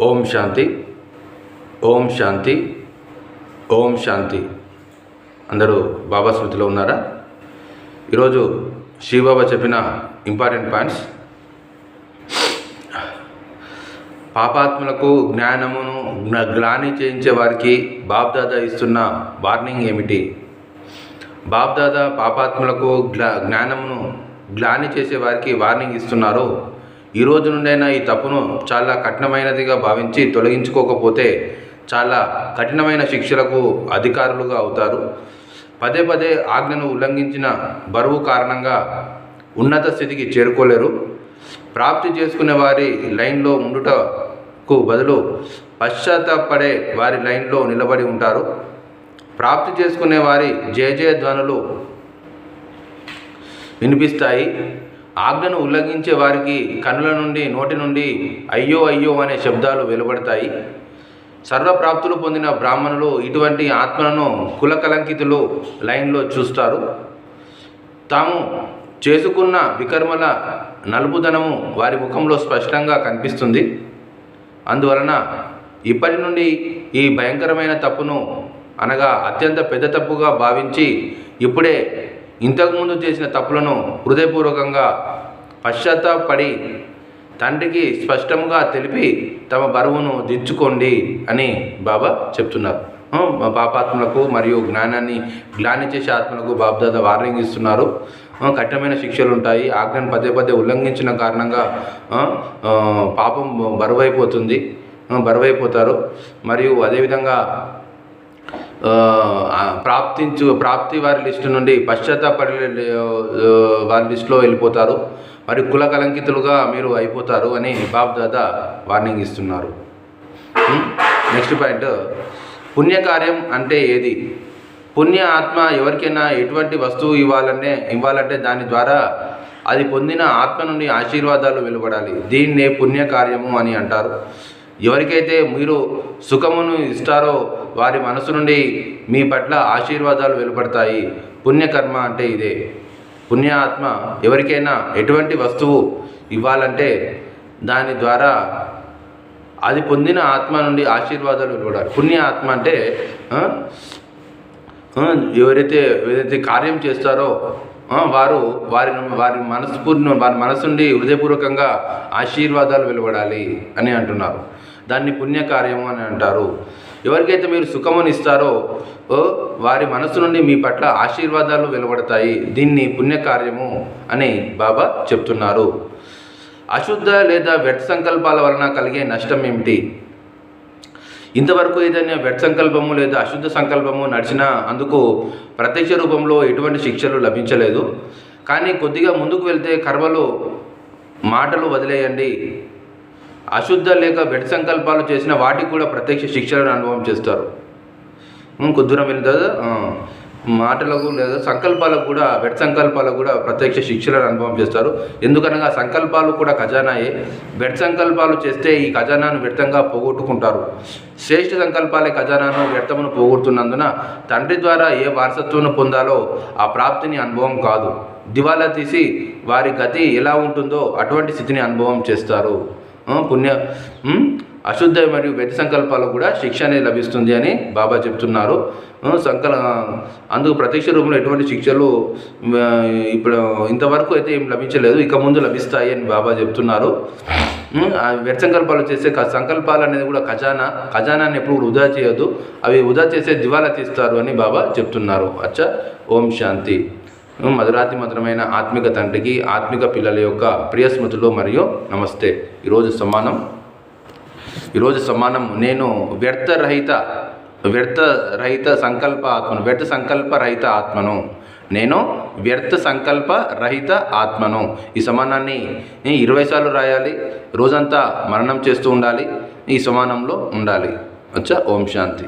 ఓం శాంతి, ఓం శాంతి, ఓం శాంతి. అందరూ బాబా స్మృతిలో ఉన్నారా? ఈరోజు శివబాబా చెప్పిన ఇంపార్టెంట్ పాయింట్స్. పాపాత్ములకు జ్ఞానమును గ్లాని చేయించే వారికి బాబ్దాదా ఇస్తున్న వార్నింగ్ ఏమిటి? బాబ్దాదా పాపాత్ములకు జ్ఞానమును గ్లాని చేసే వారికి వార్నింగ్ ఇస్తున్నారు. ఈ రోజు నుండైనా ఈ తప్పును చాలా కఠినమైనదిగా భావించి తొలగించుకోకపోతే చాలా కఠినమైన శిక్షలకు అధికారులుగా అవుతారు. పదే పదే ఆజ్ఞను ఉల్లంఘించిన బరువు కారణంగా ఉన్నత స్థితికి చేరుకోలేరు. ప్రాప్తి చేసుకునే వారి లైన్లో ఉండుటకు బదులు పశ్చాత్తాపడే వారి లైన్లో నిలబడి ఉంటారు. ప్రాప్తి చేసుకునే వారి జయ ధ్వనులు వినిపిస్తాయి. ఆజ్ఞను ఉల్లంఘించే వారికి కన్నుల నుండి, నోటి నుండి అయ్యో అయ్యో అనే శబ్దాలు వెలువడతాయి. సర్వప్రాప్తులు పొందిన బ్రాహ్మణులు ఇటువంటి ఆత్మలను కులకలంకితులు లైన్లో చూస్తారు. తాము చేసుకున్న వికర్మల నలుపుదనము వారి ముఖంలో స్పష్టంగా కనిపిస్తుంది. అందువలన ఇప్పటి నుండి ఈ భయంకరమైన తప్పును, అనగా అత్యంత పెద్ద తప్పుగా భావించి ఇప్పుడే ఇంతకుముందు చేసిన తప్పులను హృదయపూర్వకంగా పశ్చాత్తాపడి తండ్రికి స్పష్టంగా తెలిపి తమ బరువును దించుకోండి అని బాబా చెప్తున్నారు. పాపాత్మలకు మరియు జ్ఞానాన్ని గ్లాని చేసే ఆత్మలకు బాబ్దాదా వార్నింగ్ ఇస్తున్నారు. కఠినమైన శిక్షలు ఉంటాయి. ఆజ్ఞను పదే పదే ఉల్లంఘించిన కారణంగా పాపం బరువైపోతారు. మరియు అదేవిధంగా ప్రాప్తి వారి లిస్టు నుండి పశ్చాత్తాపడి వారి లిస్టులో వెళ్ళిపోతారు. మరి కుల కలంకితులుగా మీరు అయిపోతారు అని బాబ్దాదా వార్నింగ్ ఇస్తున్నారు. నెక్స్ట్ పాయింట్, పుణ్యకార్యం అంటే ఏది? పుణ్య ఆత్మ ఎవరికైనా ఎటువంటి వస్తువు ఇవ్వాలంటే దాని ద్వారా అది పొందిన ఆత్మ నుండి ఆశీర్వాదాలు వెలువడాలి. దీన్నే పుణ్యకార్యము అని అంటారు. ఎవరికైతే మీరు సుఖమును ఇస్తారో వారి మనసు నుండి మీ పట్ల ఆశీర్వాదాలు వెలువడతాయి. పుణ్యకర్మ అంటే ఇదే. పుణ్య ఆత్మ ఎవరికైనా ఎటువంటి వస్తువు ఇవ్వాలంటే దాని ద్వారా అది పొందిన ఆత్మ నుండి ఆశీర్వాదాలు వెలువడాలి. పుణ్య ఆత్మ అంటే ఏదైతే కార్యం చేస్తారో వారి మనసు నుండి హృదయపూర్వకంగా ఆశీర్వాదాలు వెలువడాలి అని అంటున్నారు. దాన్ని పుణ్యకార్యము అని అంటారు. ఎవరికైతే మీరు సుఖముని ఇస్తారో వారి మనసు నుండి మీ పట్ల ఆశీర్వాదాలు వెలువడతాయి. దీన్ని పుణ్యకార్యము అని బాబా చెప్తున్నారు. అశుద్ధ లేదా వ్యర్థ సంకల్పాల వలన కలిగే నష్టం ఏమిటి? ఇంతవరకు ఏదైనా వ్యర్థ సంకల్పము లేదా అశుద్ధ సంకల్పము నడిచినా అందుకు ప్రత్యక్ష రూపంలో ఎటువంటి శిక్షలు లభించలేదు. కానీ కొద్దిగా ముందుకు వెళ్తే కర్మలు, మాటలు వదిలేయండి. అశుద్ధ లేక వ్యర్థ సంకల్పాలు చేసిన వాటికి కూడా ప్రత్యక్ష శిక్షలను అనుభవం చేస్తారు. కొద్దిదూరం వెళ్ళిన మాటలకు లేదా సంకల్పాలకు కూడా, వ్యర్థ సంకల్పాలకు కూడా ప్రత్యక్ష శిక్షలను అనుభవం చేస్తారు. ఎందుకనగా సంకల్పాలు కూడా ఖజానాయే. వ్యర్థ సంకల్పాలు చేస్తే ఈ ఖజానాను వ్యర్థంగా పోగొట్టుకుంటారు. శ్రేష్ఠ సంకల్పాలే ఖజానాను వ్యర్థమును పోగొడుతున్నందున తండ్రి ద్వారా ఏ వారసత్వం పొందాలో ఆ ప్రాప్తిని అనుభవం కాదు. దివాలా తీసి వారి గతి ఎలా ఉంటుందో అటువంటి స్థితిని అనుభవం చేస్తారు. అశుద్ధ మరియు వ్యర్థ సంకల్పాలకు కూడా శిక్ష అనేది లభిస్తుంది అని బాబా చెప్తున్నారు. అందుకు ప్రత్యక్ష రూపంలో ఎటువంటి శిక్షలు ఇప్పుడు ఇంతవరకు అయితే ఏం లభించలేదు, ఇక ముందు లభిస్తాయి అని బాబా చెప్తున్నారు. వ్యర్థ సంకల్పాలు చేసే సంకల్పాలు అనేది కూడా ఖజానాన్ని ఎప్పుడు వృధా చేయొద్దు. అవి వృధా చేసే దివాలా తీస్తారు అని బాబా చెప్తున్నారు. అచ్చా, ఓం శాంతి. మధురాతి మధురమైన ఆత్మిక తండ్రికి ఆత్మిక పిల్లల యొక్క ప్రియ స్మృతులు మరియు నమస్తే. ఈరోజు సమ్మానం నేను వ్యర్థ సంకల్ప రహిత ఆత్మను. నేను వ్యర్థ సంకల్ప రహిత ఆత్మను. ఈ సమానాన్ని 20 సార్లు రాయాలి. రోజంతా మరణం చేస్తూ ఉండాలి. ఈ సమానంలో ఉండాలి. అచ్చా, ఓం శాంతి.